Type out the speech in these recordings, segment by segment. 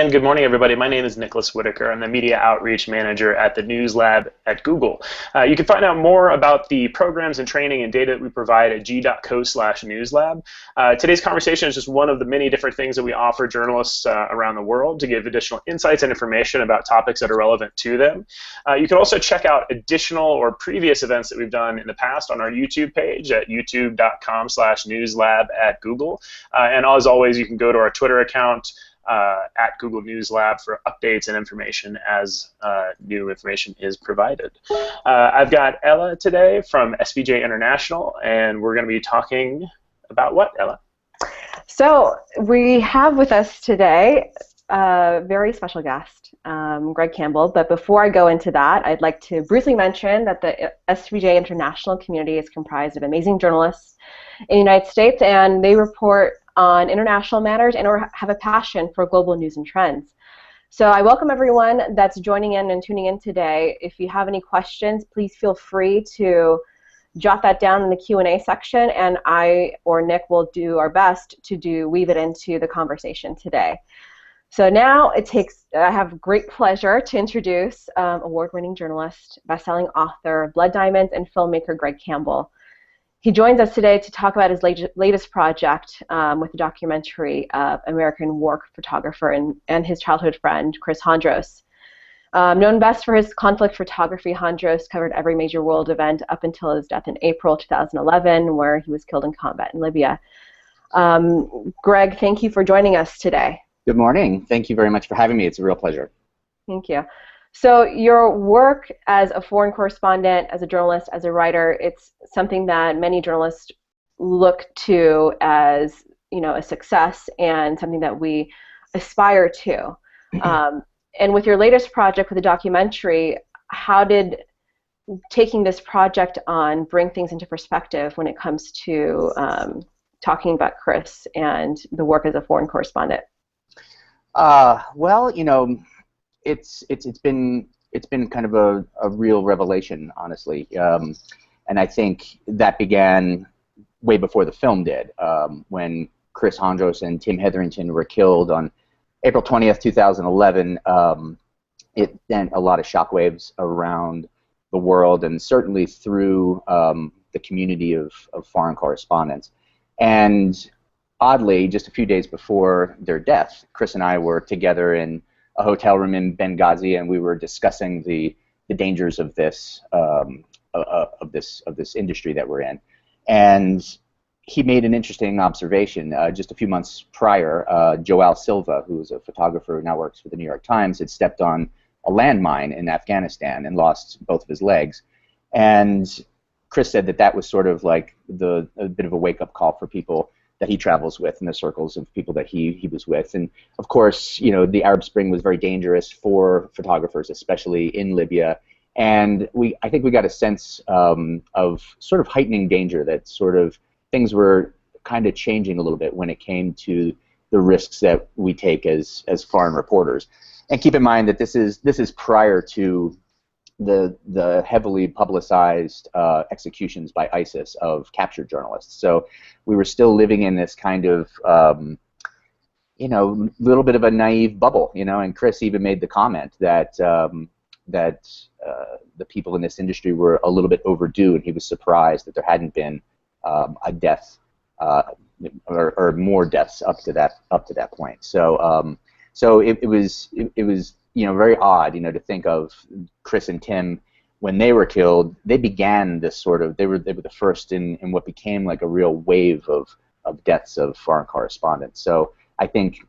and good morning, everybody. My name is Nicholas Whitaker. I'm the Media Outreach Manager at the News Lab at Google. You can find out more about the programs and training and data that we provide at g.co/newslab. Today's conversation is just one of the many different things that we offer journalists around the world to give additional insights and information about topics that are relevant to them. You can also check out additional or previous events that we've done in the past on our YouTube page at youtube.com/newslab at Google. And as always, you can go to our Twitter account at Google News Lab for updates and information as new information is provided. I've got Ella today from SPJ International, and we're going to be talking about what, Ella? So we have with us today a very special guest, Greg Campbell. But before I go into that, I'd like to briefly mention that the SPJ International community is comprised of amazing journalists in the United States, and they report on international matters and or have a passion for global news and trends. So I welcome everyone that's joining in and tuning in today. If you have any questions, please feel free to jot that down in the Q&A section, and I or Nick will do our best to weave it into the conversation today. So now I have great pleasure to introduce award-winning journalist, best-selling author, Blood Diamonds, and filmmaker Greg Campbell. He joins us today to talk about his latest project with the documentary of American war photographer and his childhood friend, Chris Hondros. Known best for his conflict photography, Hondros covered every major world event up until his death in April 2011, where he was killed in combat in Libya. Greg, thank you for joining us today. Good morning. Thank you very much for having me. It's a real pleasure. Thank you. So your work as a foreign correspondent, as a journalist, as a writer, it's something that many journalists look to as, you know, a success and something that we aspire to. And with your latest project with the documentary, how did taking this project on bring things into perspective when it comes to talking about Chris and the work as a foreign correspondent? Well, you know, it's been kind of a real revelation, honestly, and I think that began way before the film did, when Chris Hondros and Tim Hetherington were killed on April 20th, 2011. It sent a lot of shockwaves around the world, and certainly through the community of foreign correspondents. And oddly, just a few days before their death, Chris and I were together in a hotel room in Benghazi, and we were discussing the dangers of this industry that we're in. And he made an interesting observation. Just a few months prior, Joao Silva, who is a photographer who now works for the New York Times, had stepped on a landmine in Afghanistan and lost both of his legs. And Chris said that was sort of like a bit of a wake-up call for people that he travels with in the circles of people that he was with. And of course, you know, the Arab Spring was very dangerous for photographers, especially in Libya. And I think we got a sense of sort of heightening danger, that sort of things were kind of changing a little bit when it came to the risks that we take as foreign reporters. And keep in mind that this is prior to the heavily publicized executions by ISIS of captured journalists. So we were still living in this kind of, you know, little bit of a naive bubble, you know. And Chris even made the comment that the people in this industry were a little bit overdue, and he was surprised that there hadn't been a death or more deaths up to that point. So it was you know, very odd, you know, to think of Chris and Tim when they were killed. They began this sort of, they were the first in what became like a real wave of deaths of foreign correspondents. So I think,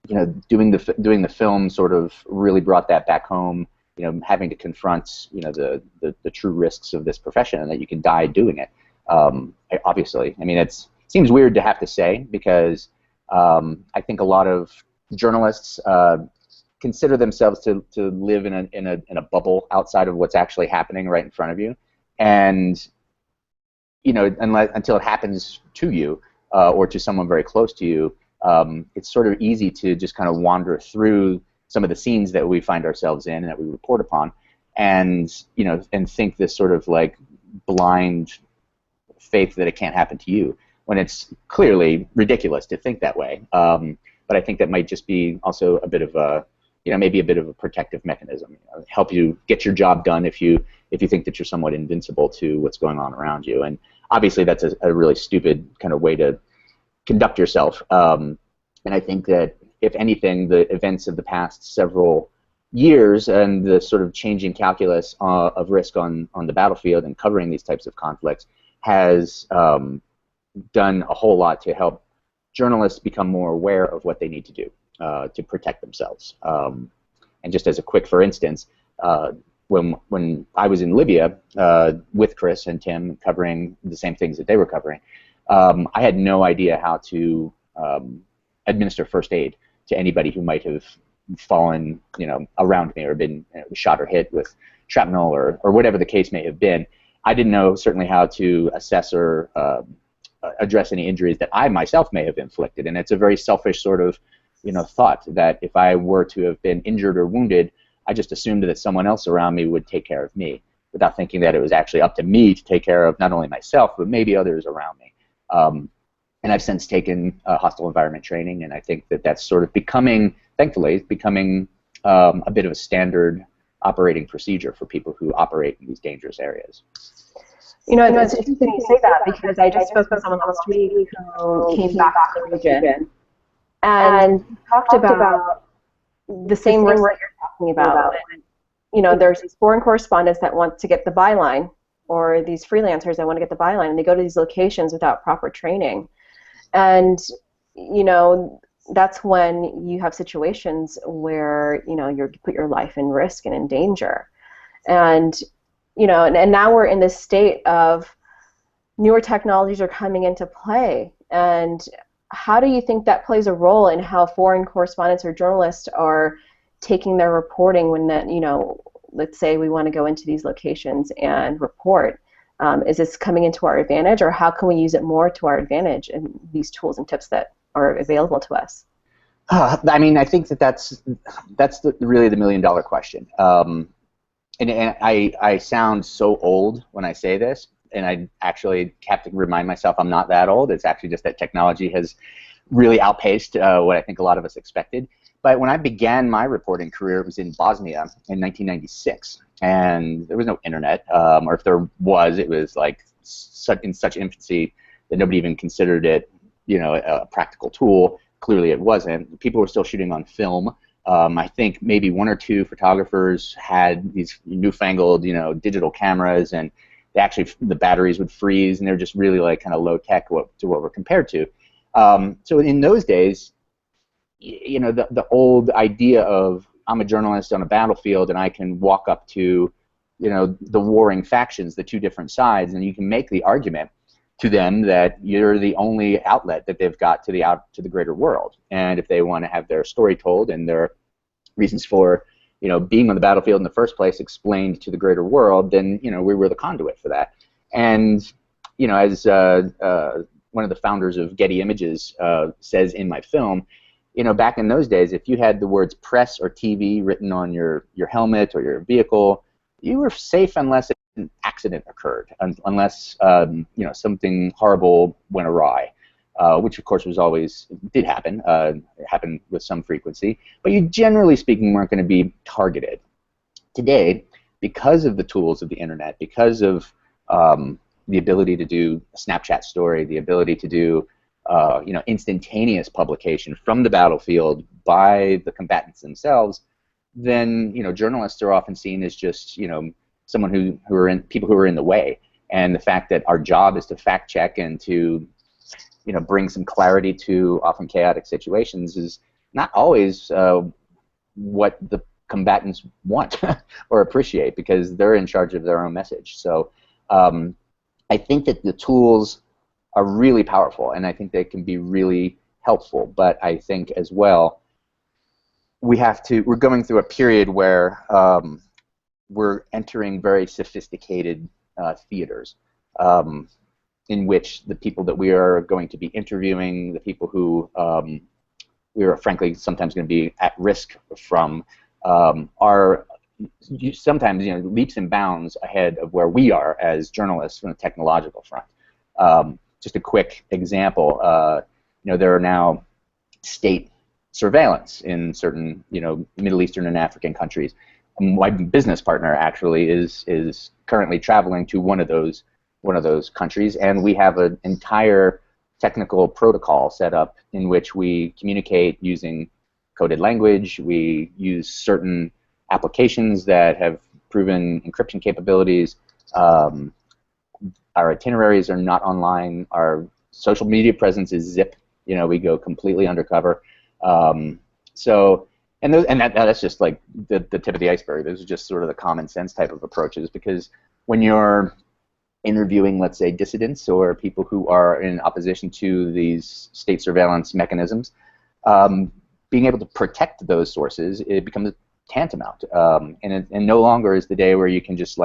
you know, doing the film sort of really brought that back home. You know, having to confront, you know, the true risks of this profession, and that you can die doing it. Obviously, I mean, it seems weird to have to say, because I think a lot of journalists consider themselves to live in a bubble outside of what's actually happening right in front of you, and you know, until it happens to you or to someone very close to you, it's sort of easy to just kind of wander through some of the scenes that we find ourselves in and that we report upon, and you know, and think this sort of like blind faith that it can't happen to you, when it's clearly ridiculous to think that way. but I think that might just be also a bit of a, maybe a bit of a protective mechanism, help you get your job done if you think that you're somewhat invincible to what's going on around you. And obviously that's a really stupid kind of way to conduct yourself. And I think that if anything, the events of the past several years and the sort of changing calculus of risk on the battlefield and covering these types of conflicts has done a whole lot to help journalists become more aware of what they need to do to protect themselves. And just as a quick for instance, when I was in Libya with Chris and Tim covering the same things that they were covering, I had no idea how to administer first aid to anybody who might have fallen, around me or been shot or hit with shrapnel or whatever the case may have been. I didn't know certainly how to assess or address any injuries that I myself may have inflicted, and it's a very selfish sort of thought that if I were to have been injured or wounded, I just assumed that someone else around me would take care of me, without thinking that it was actually up to me to take care of not only myself but maybe others around me. And I've since taken hostile environment training, and I think that that's sort of becoming, thankfully, becoming a bit of a standard operating procedure for people who operate in these dangerous areas. It's interesting you say that, because I just spoke with someone last week who came back to the region and talked about the same risk that you're talking about. There's these foreign correspondents that want to get the byline, or these freelancers that want to get the byline, and they go to these locations without proper training. And, that's when you have situations where, you put your life in risk and in danger. And, and now we're in this state of newer technologies are coming into play. And how do you think that plays a role in how foreign correspondents or journalists are taking their reporting when that, let's say we want to go into these locations and report? Is this coming into our advantage, or how can we use it more to our advantage in these tools and tips that are available to us? I mean, I think that's really the million-dollar question. And I sound so old when I say this, and I actually have to remind myself I'm not that old. It's actually just that technology has really outpaced what I think a lot of us expected. But when I began my reporting career, it was in Bosnia in 1996, and there was no internet, or if there was, it was like in such infancy that nobody even considered it, a practical tool. Clearly, it wasn't. People were still shooting on film. I think maybe one or two photographers had these newfangled, digital cameras, and the batteries would freeze, and they're just really like kind of low tech to what we're compared to. So in those days, the old idea of I'm a journalist on a battlefield and I can walk up to, the warring factions, the two different sides, and you can make the argument to them that you're the only outlet that they've got to the greater world. And if they want to have their story told and their reasons for, being on the battlefield in the first place explained to the greater world, then, we were the conduit for that. And, as one of the founders of Getty Images says in my film, back in those days, if you had the words press or TV written on your helmet or your vehicle, you were safe unless an accident occurred, unless something horrible went awry, which of course did happen. It happened with some frequency, but you generally speaking weren't going to be targeted. Today, because of the tools of the internet, because of the ability to do a Snapchat story, the ability to do instantaneous publication from the battlefield by the combatants themselves, then journalists are often seen as just someone people who are in the way. And the fact that our job is to fact check and to bring some clarity to often chaotic situations is not always what the combatants want or appreciate, because they're in charge of their own message. So I think that the tools are really powerful, and I think they can be really helpful. But I think as well, we're going through a period where we're entering very sophisticated theaters, in which the people that we are going to be interviewing, the people who we are frankly sometimes going to be at risk from, are sometimes leaps and bounds ahead of where we are as journalists from the technological front. Just a quick example, there are now state surveillance in certain, Middle Eastern and African countries. My business partner actually is currently traveling to one of those countries, and we have an entire technical protocol set up in which we communicate using coded language. We use certain applications that have proven encryption capabilities. Our itineraries are not online. Our social media presence is zip. We go completely undercover. That's just like the tip of the iceberg. Those are just sort of the common sense type of approaches, because when you're interviewing, let's say, dissidents or people who are in opposition to these state surveillance mechanisms, being able to protect those sources, it becomes tantamount. And no longer is the day where you can just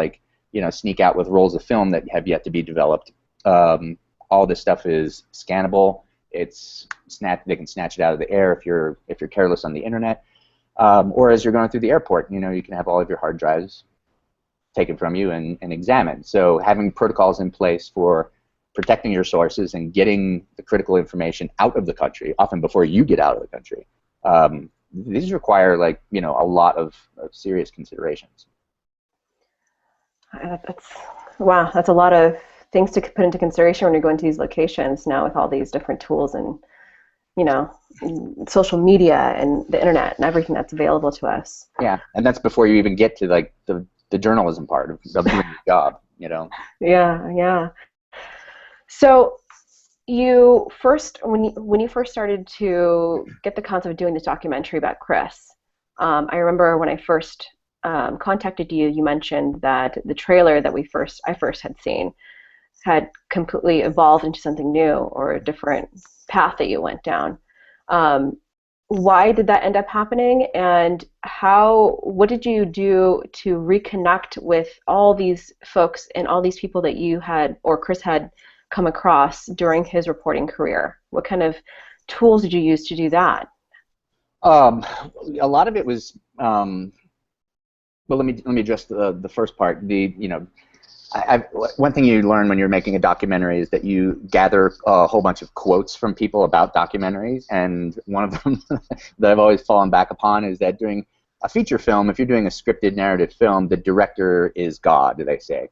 sneak out with rolls of film that have yet to be developed. All this stuff is scannable. They can snatch it out of the air if you're careless on the internet. Or as you're going through the airport, you can have all of your hard drives taken from you and examined. So having protocols in place for protecting your sources and getting the critical information out of the country, often before you get out of the country, these require a lot of serious considerations. Wow, that's a lot of things to put into consideration when you're going to these locations now, with all these different tools and social media and the internet and everything that's available to us. Yeah, and that's before you even get to the journalism part of doing your job. Yeah. So you first, when you first started to get the concept of doing this documentary about Chris, I remember when I first contacted you, you mentioned that the trailer that I first had seen had completely evolved into something new, or a different path that you went down. Why did that end up happening, and what did you do to reconnect with all these folks and all these people that you had, or Chris had, come across during his reporting career? What kind of tools did you use to do that? A lot of it was, well, let me address the first part. One thing you learn when you're making a documentary is that you gather a whole bunch of quotes from people about documentaries, and one of them that I've always fallen back upon is that during a feature film, if you're doing a scripted narrative film, the director is God, they say.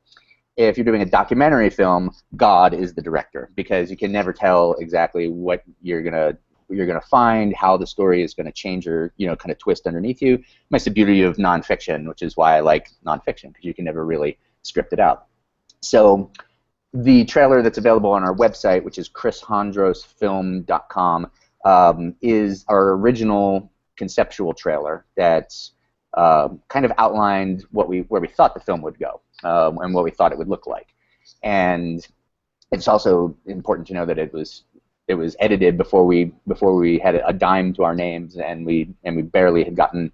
If you're doing a documentary film, God is the director, because you can never tell exactly what you're gonna find, how the story is gonna change or kind of twist underneath you. That's the beauty of nonfiction, which is why I like nonfiction, because you can never really script it out. So the trailer that's available on our website, which is chrishondrosfilm.com, is our original conceptual trailer that's kind of outlined where we thought the film would go and what we thought it would look like. And it's also important to know that it was edited before we had a dime to our names, and we barely had gotten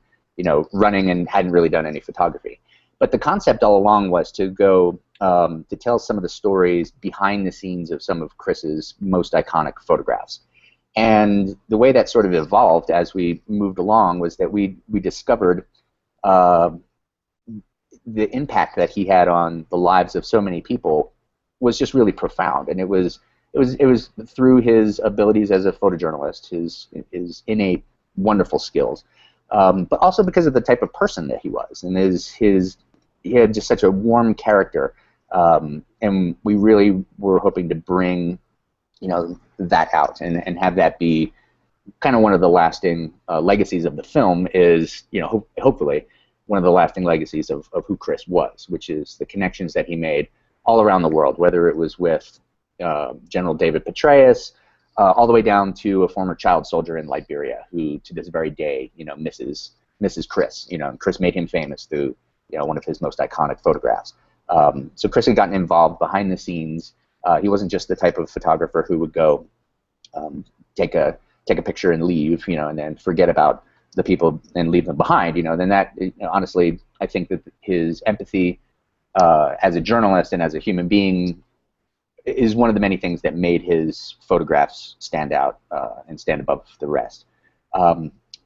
running and hadn't really done any photography. But the concept all along was to go to tell some of the stories behind the scenes of some of Chris's most iconic photographs. And the way that sort of evolved as we moved along was that we discovered the impact that he had on the lives of so many people was just really profound. And it was through his abilities as a photojournalist, his innate wonderful skills, but also because of the type of person that he was, and he had just such a warm character, and we really were hoping to bring that out and have that be kind of one of the lasting legacies of the film. Is hopefully one of the lasting legacies of who Chris was, which is the connections that he made all around the world, whether it was with General David Petraeus, all the way down to a former child soldier in Liberia who, to this very day, misses Chris. Chris made him famous through one of his most iconic photographs. So Chris had gotten involved behind the scenes. He wasn't just the type of photographer who would go take a picture and leave, and then forget about the people and leave them behind. Then that, honestly, I think that his empathy as a journalist and as a human being is one of the many things that made his photographs stand out and stand above the rest.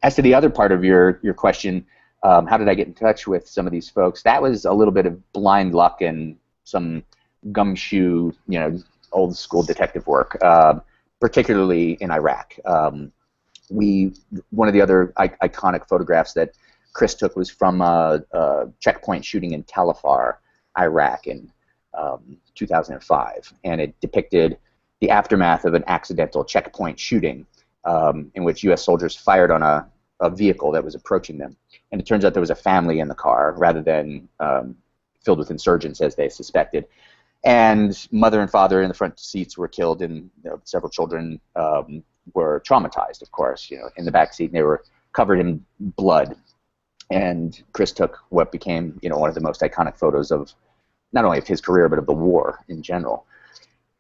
As to the other part of your question, how did I get in touch with some of these folks? That was a little bit of blind luck and some gumshoe, old school detective work, particularly in Iraq. one of the other iconic photographs that Chris took was from a checkpoint shooting in Tal Afar, Iraq in 2005, and it depicted the aftermath of an accidental checkpoint shooting in which U.S. soldiers fired on a vehicle that was approaching them. And it turns out there was a family in the car rather than filled with insurgents, as they suspected. And mother and father in the front seats were killed, and several children were traumatized, of course, in the back seat, and they were covered in blood. And Chris took what became, one of the most iconic photos of not only of his career, but of the war in general.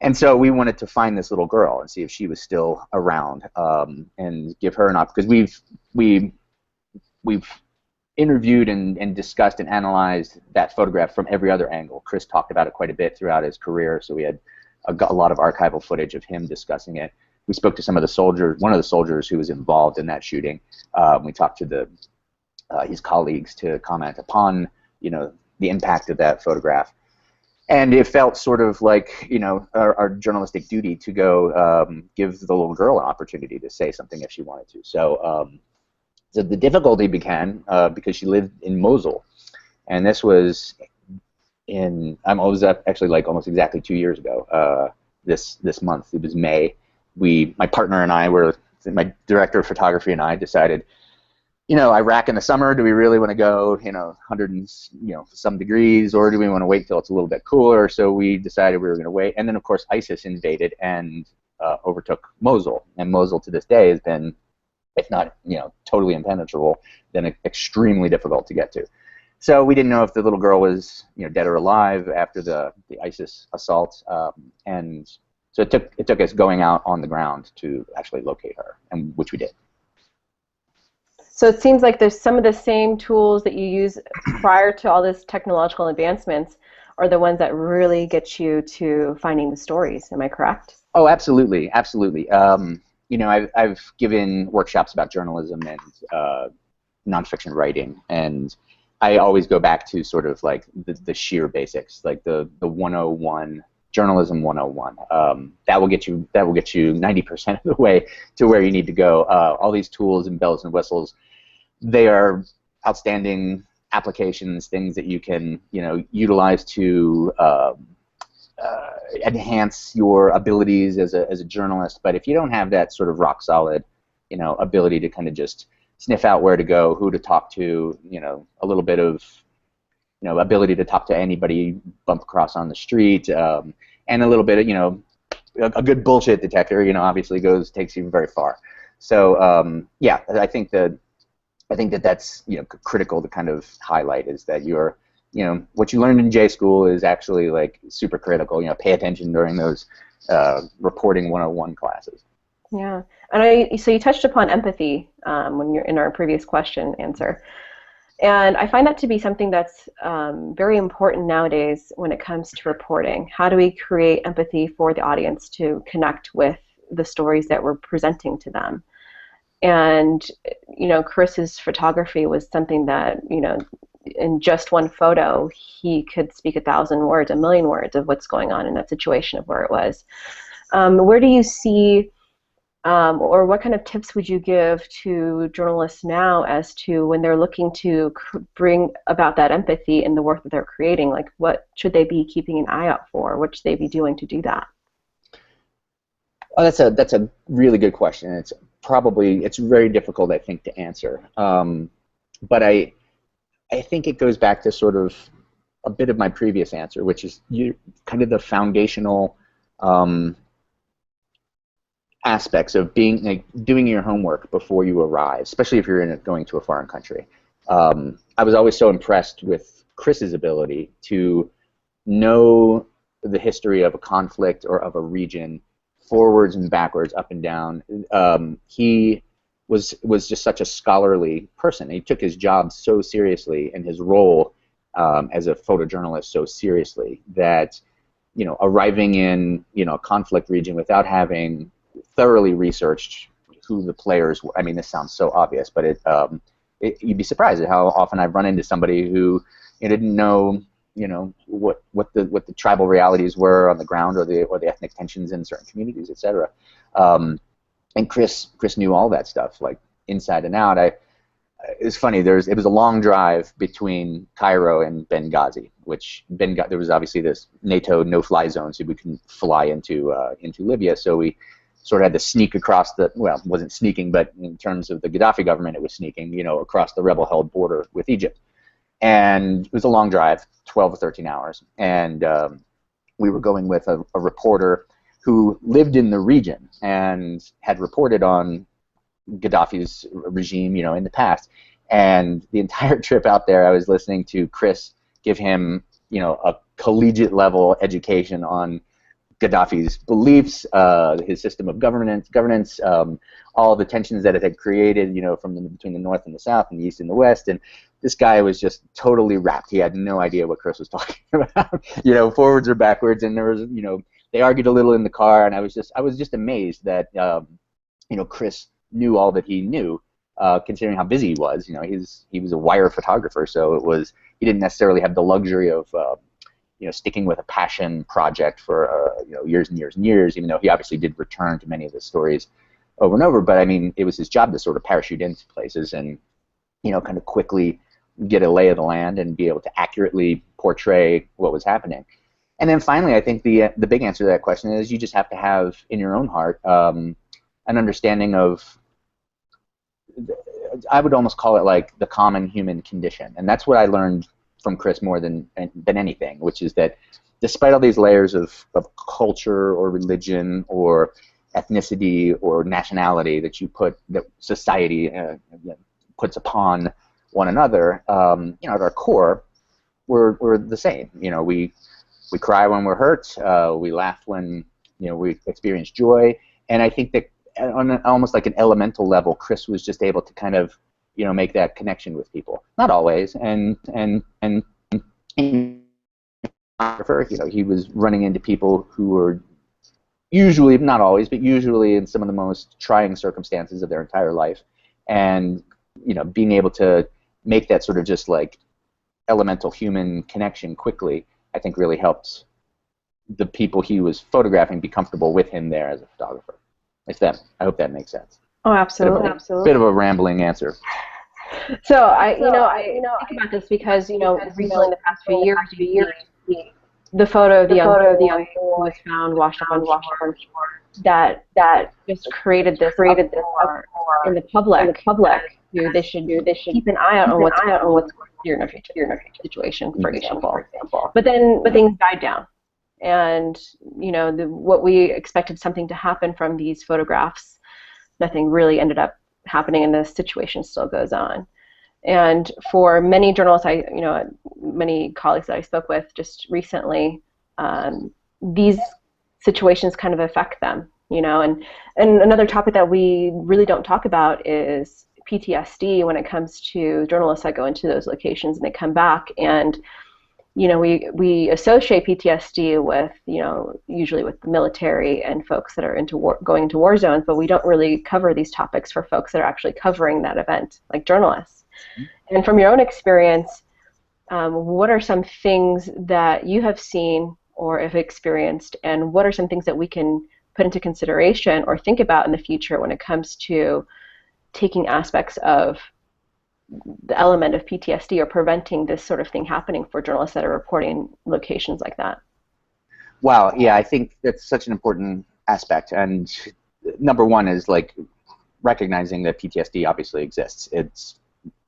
And so we wanted to find this little girl and see if she was still around, and give her an opportunity, because we've interviewed and discussed and analyzed that photograph from every other angle. Chris talked about it quite a bit throughout his career, so we had a lot of archival footage of him discussing it. We spoke to some of the soldiers, one of the soldiers who was involved in that shooting. We talked to his colleagues to comment upon, the impact of that photograph. And it felt sort of like, our journalistic duty to go give the little girl an opportunity to say something if she wanted to. So, so the difficulty began because she lived in Mosul, and this was actually like almost exactly 2 years ago. This month, it was May. My partner and I my director of photography and I decided, Iraq in the summer, do we really want to go, 100 and some degrees, or do we want to wait till it's a little bit cooler? So we decided we were going to wait, and then of course ISIS invaded and overtook Mosul, and Mosul to this day has been, if not totally impenetrable, then extremely difficult to get to. So we didn't know if the little girl was dead or alive after the ISIS assault, and so it took us going out on the ground to actually locate her, and which we did. So it seems like there's some of the same tools that you use prior to all this technological advancements are the ones that really get you to finding the stories. Am I correct? Oh, absolutely, absolutely. I've given workshops about journalism and nonfiction writing, and I always go back to sort of like the sheer basics, like the 101, journalism 101. That will get you 90% of the way to where you need to go. All these tools and bells and whistles, they are outstanding applications, things that you can utilize to enhance your abilities as a journalist. But if you don't have that sort of rock solid, ability to kind of just sniff out where to go, who to talk to, a little bit of, ability to talk to anybody you bump across on the street, and a little bit of, a good bullshit detector, obviously takes you very far. So yeah, I think that's critical to kind of highlight, is that you're what you learned in J school is actually like super critical. Pay attention during those reporting 101 classes. Yeah, and so you touched upon empathy when you're in our previous question answer, and I find that to be something that's very important nowadays when it comes to reporting. How do we create empathy for the audience to connect with the stories that we're presenting to them? And Chris's photography was something that in just one photo, he could speak 1,000 words, 1,000,000 words of what's going on in that situation of where it was. Where do you see, or what kind of tips would you give to journalists now as to when they're looking to bring about that empathy in the work that they're creating? Like, what should they be keeping an eye out for? What should they be doing to do that? Oh, that's a really good question. It's very difficult, I think, to answer. But I think it goes back to sort of a bit of my previous answer, which is kind of the foundational aspects of doing your homework before you arrive, especially if you're going to a foreign country. I was always so impressed with Chris's ability to know the history of a conflict or of a region forwards and backwards, up and down. He was just such a scholarly person. He took his job so seriously and his role as a photojournalist so seriously that arriving in a conflict region without having thoroughly researched who the players were. I mean, this sounds so obvious, but you'd be surprised at how often I've run into somebody who didn't know what the tribal realities were on the ground, or the ethnic tensions in certain communities, etc. and Chris knew all that stuff, like inside and out. It's funny. It was a long drive between Cairo and Benghazi, there was obviously this NATO no-fly zone, so we couldn't fly into Libya. So we sort of had to sneak across it wasn't sneaking, but in terms of the Gaddafi government, it was sneaking, across the rebel-held border with Egypt. And it was a long drive, 12 or 13 hours, and we were going with a reporter who lived in the region and had reported on Gaddafi's regime, in the past. And the entire trip out there, I was listening to Chris give him, a collegiate level education on Gaddafi's beliefs, his system of governance, all the tensions that it had created, between the north and the south, and the east and the west. And this guy was just totally wrapped. He had no idea what Chris was talking about, forwards or backwards. And there was, they argued a little in the car, and I was just amazed that, Chris knew all that he knew, considering how busy he was. He was a wire photographer, so he didn't necessarily have the luxury of sticking with a passion project for years and years and years, even though he obviously did return to many of the stories over and over. But I mean, it was his job to sort of parachute into places and kind of quickly get a lay of the land and be able to accurately portray what was happening. And then finally, I think the big answer to that question is you just have to have in your own heart an understanding of, I would almost call it like the common human condition. And that's what I learned from Chris more than anything, which is that despite all these layers of culture or religion or ethnicity or nationality that society puts upon one another, at our core, we're the same. We cry when we're hurt. We laugh when we experience joy. And I think that on almost like an elemental level, Chris was just able to kind of make that connection with people. Not always, and he was running into people who were usually, not always, but usually in some of the most trying circumstances of their entire life, and being able to make that sort of just like elemental human connection quickly, I think really helped the people he was photographing be comfortable with him there as a photographer. I hope that makes sense. Oh, absolutely, absolutely. Bit of a rambling answer. So I think about this because recently in the past few years, the photo of the young boy who was found washed up on shore, that just created this uproar in the public. They should keep an eye out on what's in a future situation, for example. But then things died down, and what we expected something to happen from these photographs, nothing really ended up happening, and the situation still goes on. And for many journalists, many colleagues that I spoke with just recently, these situations kind of affect them, And another topic that we really don't talk about is PTSD when it comes to journalists that go into those locations and they come back, and we associate PTSD with usually with the military and folks that are going into war zones, but we don't really cover these topics for folks that are actually covering that event, like journalists. Mm-hmm. And from your own experience, what are some things that you have seen or have experienced, and what are some things that we can put into consideration or think about in the future when it comes to taking aspects of the element of PTSD or preventing this sort of thing happening for journalists that are reporting locations like that? Wow, yeah, I think that's such an important aspect. And number one is like recognizing that PTSD obviously exists. It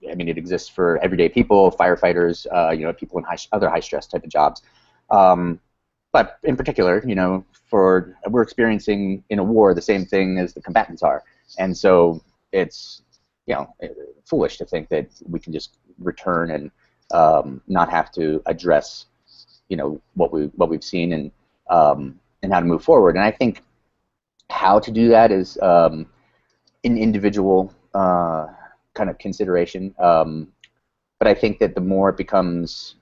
exists for everyday people, firefighters, people in other high stress type of jobs. But in particular, we're experiencing in a war the same thing as the combatants are, and so it's foolish to think that we can just return and not have to address what we've seen and how to move forward. And I think how to do that is an individual kind of consideration. But I think that the more it becomes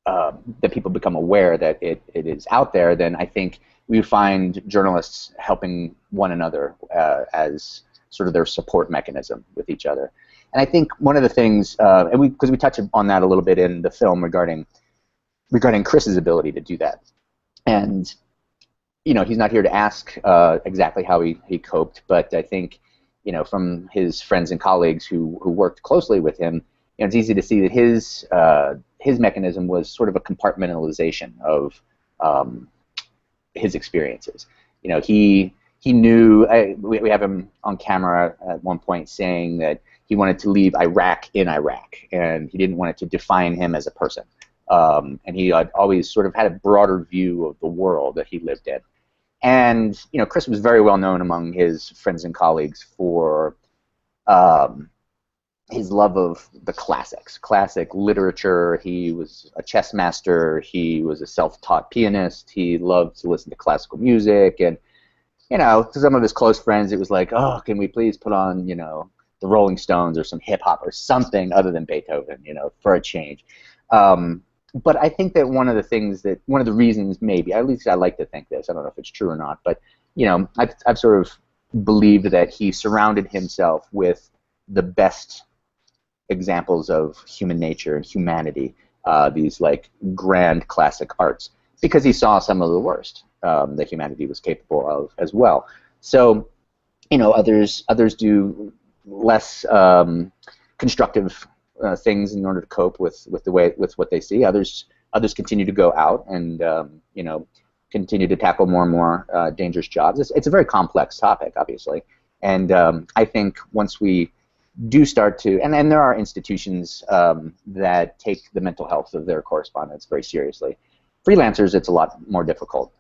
that people become aware that it is out there, then I think we find journalists helping one another as sort of their support mechanism with each other. And I think one of the things, because we touch on that a little bit in the film regarding Chris's ability to do that. And he's not here to ask exactly how he coped, but I think, from his friends and colleagues who worked closely with him, it's easy to see that his mechanism was sort of a compartmentalization of his experiences. He knew. We have him on camera at one point saying that he wanted to leave Iraq in Iraq, and he didn't want it to define him as a person. And he had always sort of had a broader view of the world that he lived in. And Chris was very well known among his friends and colleagues for his love of the classics, classic literature. He was a chess master. He was a self-taught pianist. He loved to listen to classical music. And to some of his close friends, it was like, oh, can we please put on the Rolling Stones or some hip hop or something other than Beethoven, for a change. But I think that one of the reasons, maybe, at least I like to think this, I don't know if it's true or not, but I've sort of believed that he surrounded himself with the best examples of human nature and humanity, these like grand classic arts, because he saw some of the worst that humanity was capable of as well. So, others do less constructive things in order to cope with what they see. Others continue to go out and continue to tackle more and more dangerous jobs. It's a very complex topic, obviously, and I think once we do start to, and there are institutions that take the mental health of their correspondents very seriously. Freelancers, it's a lot more difficult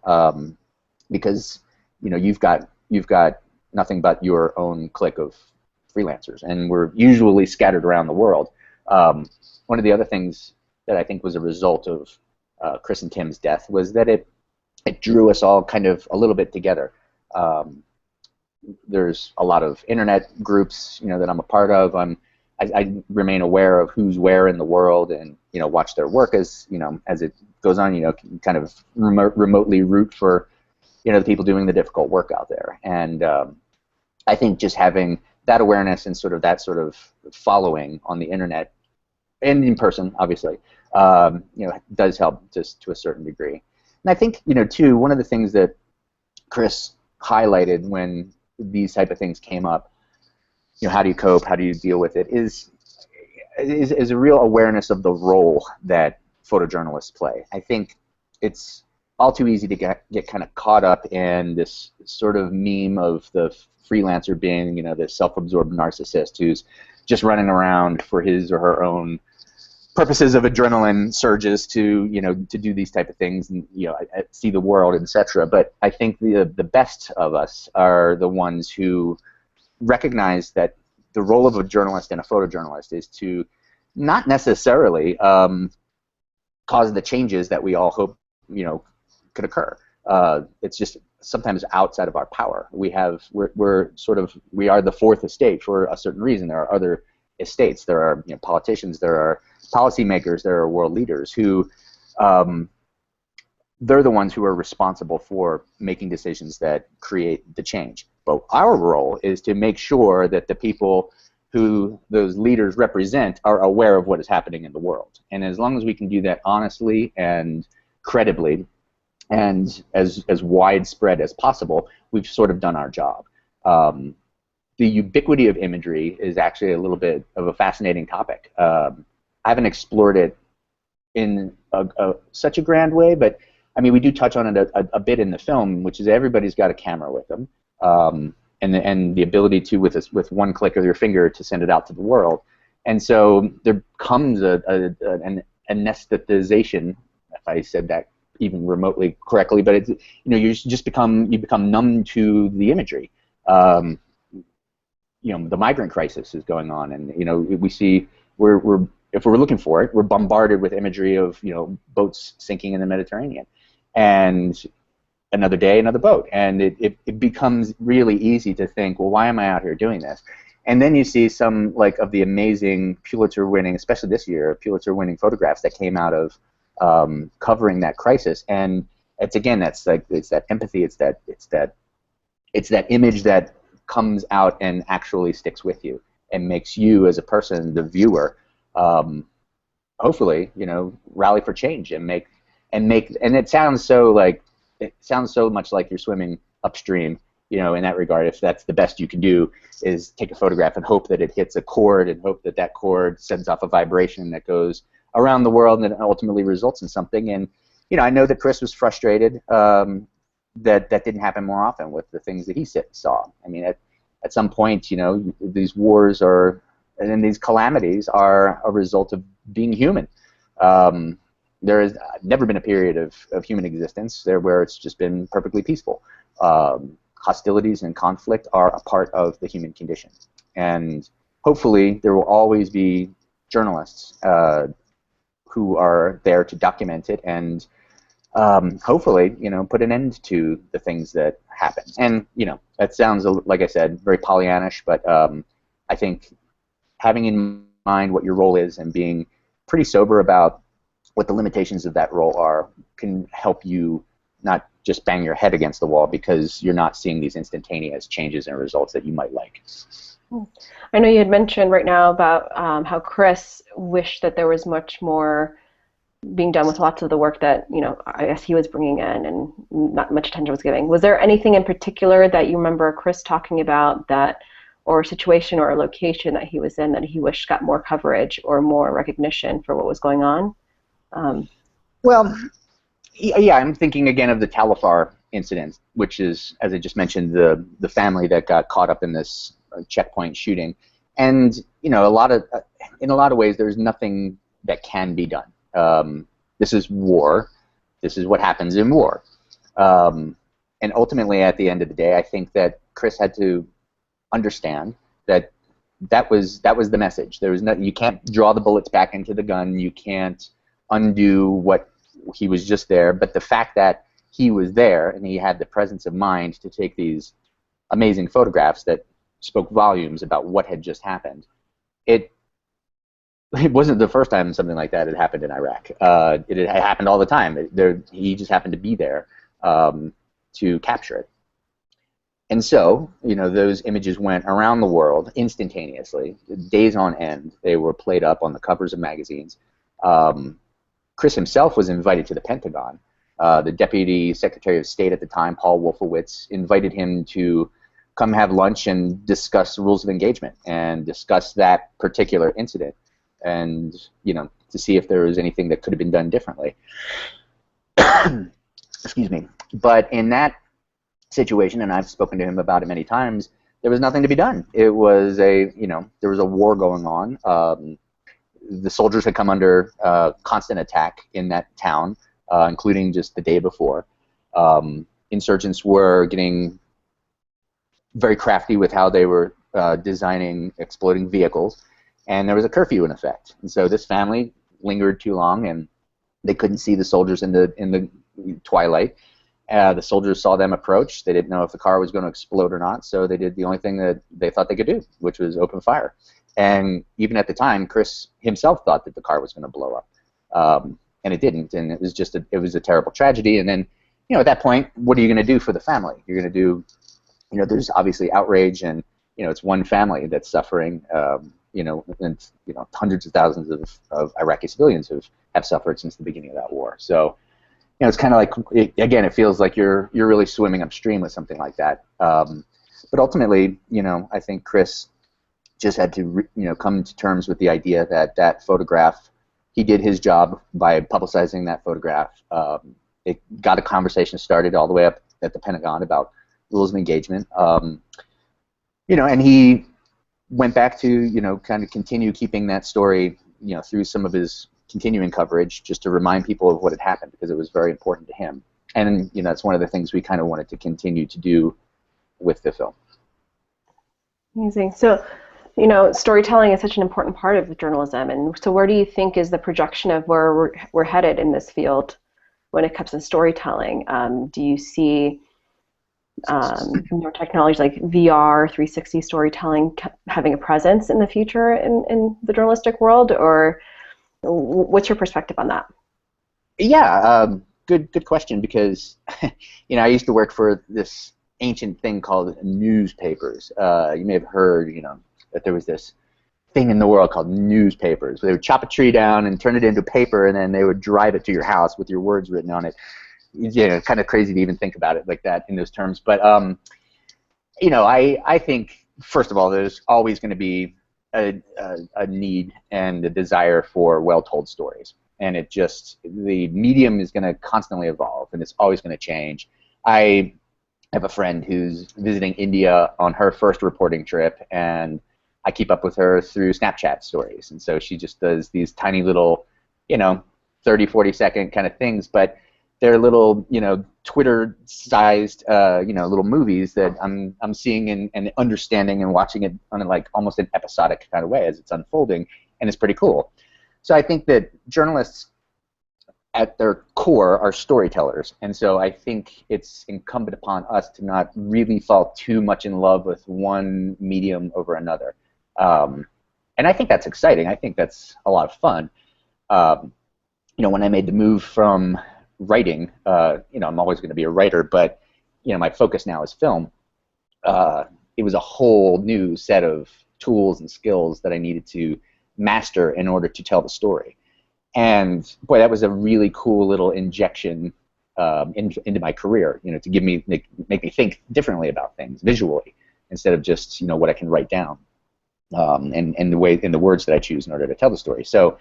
because you've got nothing but your own clique of freelancers, and we're usually scattered around the world. One of the other things that I think was a result of Chris and Tim's death was that it drew us all kind of a little bit together. There's a lot of internet groups, that I'm a part of. I remain aware of who's where in the world, and watch their work as it goes on. Kind of remotely root for the people doing the difficult work out there. And I think just having that awareness and that sort of following on the internet and in person, obviously, does help just to a certain degree. And I think too, one of the things that Chris highlighted when these type of things came up, how do you cope, how do you deal with it, is a real awareness of the role that photojournalists play. I think it's all too easy to get kind of caught up in this sort of meme of the freelancer being, this self-absorbed narcissist who's just running around for his or her own purposes of adrenaline surges to do these type of things and see the world, etc. But I think the best of us are the ones who recognize that the role of a journalist and a photojournalist is to not necessarily cause the changes that we all hope could occur. It's just sometimes outside of our power. We are the fourth estate for a certain reason. There are other estates. There are politicians. There are policymakers. There are world leaders who they're the ones who are responsible for making decisions that create the change. But our role is to make sure that the people who those leaders represent are aware of what is happening in the world. And as long as we can do that honestly and credibly and as widespread as possible, we've sort of done our job. The ubiquity of imagery is actually a little bit of a fascinating topic. I haven't explored it in such a grand way, but I mean, we do touch on it a bit in the film, which is everybody's got a camera with them, and the ability to, with one click of your finger, to send it out to the world. And so there comes an anesthetization, if I said that even remotely correctly, but it's, you become numb to the imagery. The migrant crisis is going on, and we see if we're looking for it, we're bombarded with imagery of boats sinking in the Mediterranean, and another day, another boat, and it becomes really easy to think, well, why am I out here doing this? And then you see some of the amazing Pulitzer-winning, especially this year, Pulitzer-winning photographs that came out of covering that crisis, and it's that empathy, it's that image that comes out and actually sticks with you and makes you as a person, the viewer, hopefully, rally for change and it sounds so it sounds so much like you're swimming upstream, in that regard. If that's the best you can do, is take a photograph and hope that it hits a chord and hope that that chord sends off a vibration that goes around the world and then ultimately results in something. And I know that Chris was frustrated that didn't happen more often with the things that he saw. I mean, at some point, these wars and then these calamities are a result of being human. There has never been a period of human existence there where it's just been perfectly peaceful. Hostilities and conflict are a part of the human condition. And hopefully there will always be journalists who are there to document it and hopefully, put an end to the things that happen. And, that sounds, like I said, very Pollyannish, but I think having in mind what your role is and being pretty sober about what the limitations of that role are can help you not just bang your head against the wall because you're not seeing these instantaneous changes and results that you might like. I know you had mentioned right now about how Chris wished that there was much more being done with lots of the work that, I guess he was bringing in and not much attention was giving. Was there anything in particular that you remember Chris talking about or a situation or a location that he was in that he wished got more coverage or more recognition for what was going on? Well, yeah, I'm thinking again of the Talifar incident, which is, as I just mentioned, the family that got caught up in this checkpoint shooting. And, in a lot of ways, there's nothing that can be done. This is war. This is what happens in war. And ultimately, at the end of the day, I think that Chris had to understand that was the message. There was you can't draw the bullets back into the gun. You can't undo what he was just there. But the fact that he was there and he had the presence of mind to take these amazing photographs that spoke volumes about what had just happened. It wasn't the first time something like that had happened in Iraq. It had happened all the time. He just happened to be there to capture it. And so, those images went around the world instantaneously, days on end. They were played up on the covers of magazines. Chris himself was invited to the Pentagon. The Deputy Secretary of State at the time, Paul Wolfowitz, invited him to come have lunch and discuss rules of engagement and discuss that particular incident and, to see if there was anything that could have been done differently. Excuse me. But in that situation, and I've spoken to him about it many times, there was nothing to be done. It was there was a war going on. The soldiers had come under constant attack in that town, including just the day before. Insurgents were getting very crafty with how they were designing exploding vehicles, and there was a curfew in effect. And so this family lingered too long, and they couldn't see the soldiers in the twilight. The soldiers saw them approach. They didn't know if the car was going to explode or not, so they did the only thing that they thought they could do, which was open fire. And even at the time, Chris himself thought that the car was going to blow up, and it didn't. And it was a terrible tragedy. And then, at that point, what are you going to do for the family? You're going to do, there's obviously outrage, and it's one family that's suffering. And hundreds of thousands of Iraqi civilians have suffered since the beginning of that war. So, it's kind of like, again, it feels like you're really swimming upstream with something like that. But ultimately, I think Chris just had to, come to terms with the idea that photograph, he did his job by publicizing that photograph. It got a conversation started all the way up at the Pentagon about rules of engagement. And he went back to, kind of continue keeping that story, through some of his continuing coverage, just to remind people of what had happened, because it was very important to him. And, it's one of the things we kind of wanted to continue to do with the film. Amazing. So, storytelling is such an important part of journalism, and so where do you think is the projection of where we're headed in this field when it comes to storytelling? Do you see more technologies like VR, 360 storytelling having a presence in the future in the journalistic world, or what's your perspective on that? Yeah, good question, because I used to work for this ancient thing called newspapers. You may have heard, that there was this thing in the world called newspapers. They would chop a tree down and turn it into paper, and then they would drive it to your house with your words written on it. kind of crazy to even think about it like that in those terms. But I think, first of all, there's always going to be a need and a desire for well-told stories, and the medium is going to constantly evolve, and it's always going to change. I have a friend who's visiting India on her first reporting trip, and I keep up with her through Snapchat stories, and so she just does these tiny little, 30, 40-second kind of things, but they're little, Twitter-sized, little movies that I'm seeing and understanding and watching it on almost an episodic kind of way as it's unfolding, and it's pretty cool. So I think that journalists, at their core, are storytellers, and so I think it's incumbent upon us to not really fall too much in love with one medium over another. And I think that's exciting. I think that's a lot of fun. When I made the move from writing, I'm always going to be a writer, but my focus now is film. It was a whole new set of tools and skills that I needed to master in order to tell the story. And boy, that was a really cool little injection into my career, to make me think differently about things visually instead of just what I can write down, and the words that I choose in order to tell the story. So.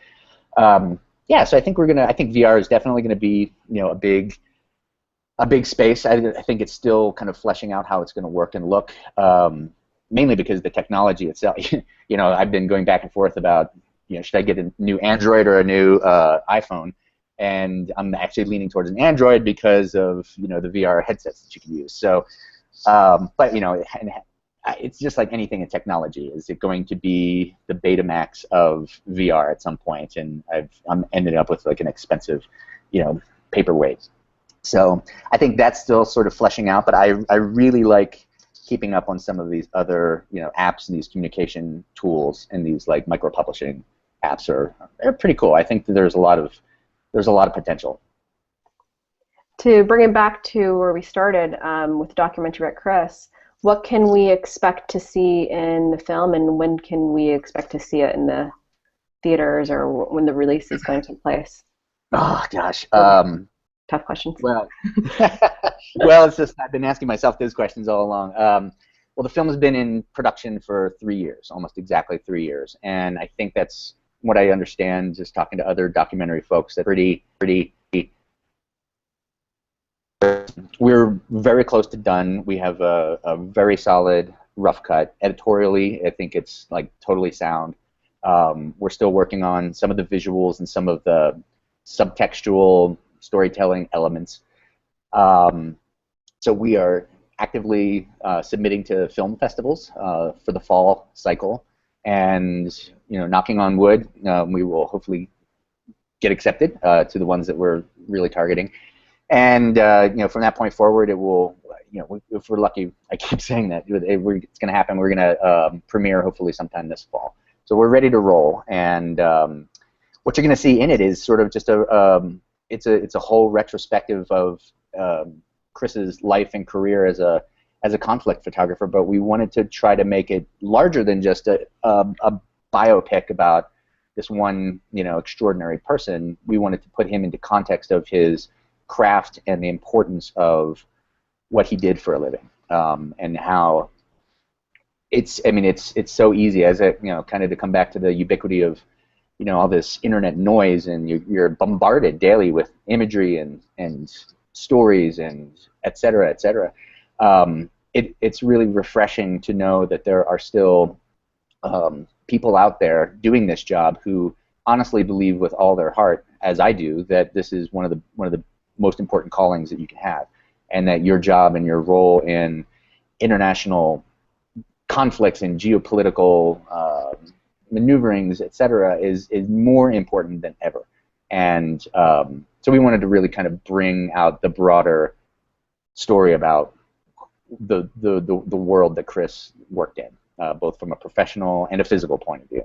So I think I think VR is definitely going to be, a big space. I think it's still kind of fleshing out how it's going to work and look, mainly because the technology itself. I've been going back and forth about, should I get a new Android or a new iPhone? And I'm actually leaning towards an Android because of, the VR headsets that you can use. So, but it's just like anything in technology. Is it going to be the Betamax of VR at some point? And I'm ending up with like an expensive, paperweight. So I think that's still sort of fleshing out. But I really like keeping up on some of these other apps and these communication tools and these like micro publishing apps they're pretty cool. I think that there's a lot of potential. To bring it back to where we started with the documentary at Chris. What can we expect to see in the film, and when can we expect to see it in the theaters, or when the release is going to take place? Oh gosh, tough questions. Well, it's just I've been asking myself those questions all along. Well, the film has been in production for 3 years, almost exactly 3 years, and I think that's what I understand. Just talking to other documentary folks, that pretty. We're very close to done. We have a very solid rough cut. Editorially, I think it's like totally sound. We're still working on some of the visuals and some of the subtextual storytelling elements. So we are actively submitting to film festivals for the fall cycle, and knocking on wood, we will hopefully get accepted to the ones that we're really targeting. And from that point forward, it will, if we're lucky, I keep saying that it's going to happen. We're going to premiere hopefully sometime this fall. So we're ready to roll. And what you're going to see in it is sort of just it's a whole retrospective of Chris's life and career as a conflict photographer. But we wanted to try to make it larger than just a biopic about this one extraordinary person. We wanted to put him into context of his craft and the importance of what he did for a living, and how it's so easy as kind of to come back to the ubiquity of all this internet noise, and you're bombarded daily with imagery and stories and et cetera, et cetera. It's really refreshing to know that there are still people out there doing this job who honestly believe with all their heart, as I do, that this is one of the most important callings that you can have, and that your job and your role in international conflicts and geopolitical maneuverings, etc., is more important than ever. And so we wanted to really kind of bring out the broader story about the world that Chris worked in, both from a professional and a physical point of view.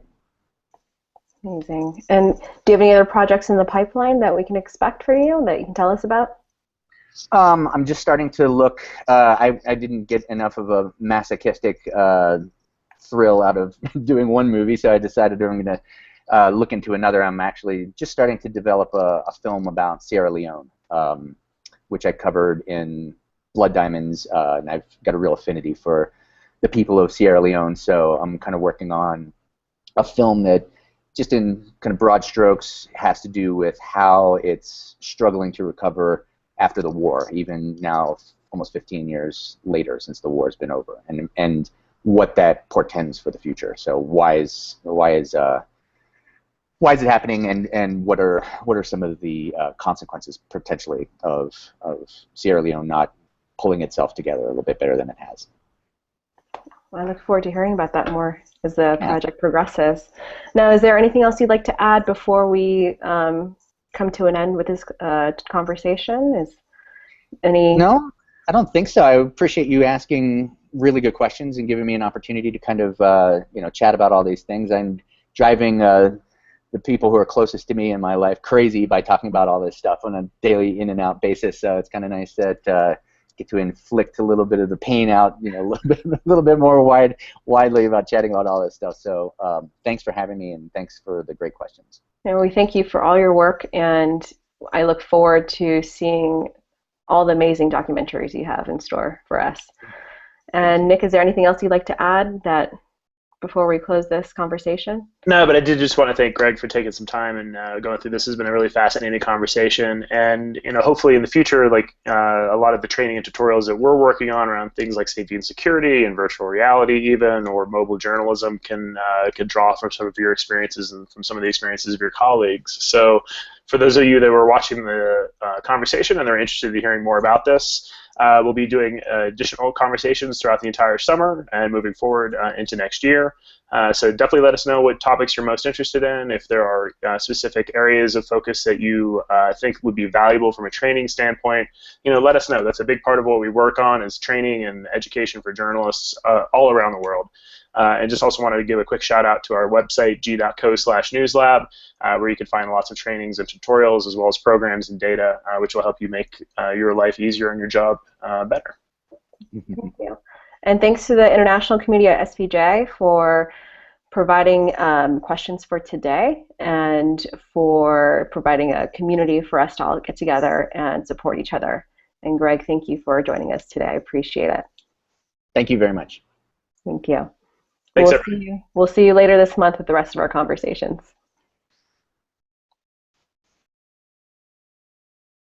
Amazing. And do you have any other projects in the pipeline that we can expect for you that you can tell us about? I'm just starting to look. I didn't get enough of a masochistic thrill out of doing one movie, so I decided I'm going to look into another. I'm actually just starting to develop a film about Sierra Leone, which I covered in Blood Diamonds, and I've got a real affinity for the people of Sierra Leone, so I'm kind of working on a film that, just in kind of broad strokes, has to do with how it's struggling to recover after the war, even now almost 15 years later since the war has been over, and what that portends for the future. So why is it happening, and what are some of the consequences potentially of Sierra Leone not pulling itself together a little bit better than it has? I look forward to hearing about that more as the project progresses. Now, is there anything else you'd like to add before we come to an end with this conversation? Is any? No, I don't think so. I appreciate you asking really good questions and giving me an opportunity to kind of chat about all these things. I'm driving the people who are closest to me in my life crazy by talking about all this stuff on a daily in and out basis. So it's kind of nice that get to inflict a little bit of the pain out, a little bit more widely about chatting about all this stuff. So thanks for having me, and thanks for the great questions. And we thank you for all your work, and I look forward to seeing all the amazing documentaries you have in store for us. And Nick, is there anything else you'd like to add before we close this conversation? No, but I did just want to thank Greg for taking some time and going through this. Has been a really fascinating conversation, and hopefully in the future, like a lot of the training and tutorials that we're working on around things like safety and security and virtual reality, even, or mobile journalism, can draw from some of your experiences and from some of the experiences of your colleagues. So, for those of you that were watching the conversation and are interested in hearing more about this, we'll be doing additional conversations throughout the entire summer and moving forward into next year. So definitely let us know what topics you're most interested in. If there are specific areas of focus that you think would be valuable from a training standpoint, let us know. That's a big part of what we work on, is training and education for journalists all around the world. And just also wanted to give a quick shout out to our website, g.co/newslab, where you can find lots of trainings and tutorials, as well as programs and data, which will help you make your life easier and your job better. Thank you. And thanks to the international community at SPJ for providing questions for today, and for providing a community for us to all get together and support each other. And Greg, thank you for joining us today. I appreciate it. Thank you very much. Thank you. Thanks, We'll see you later this month with the rest of our conversations.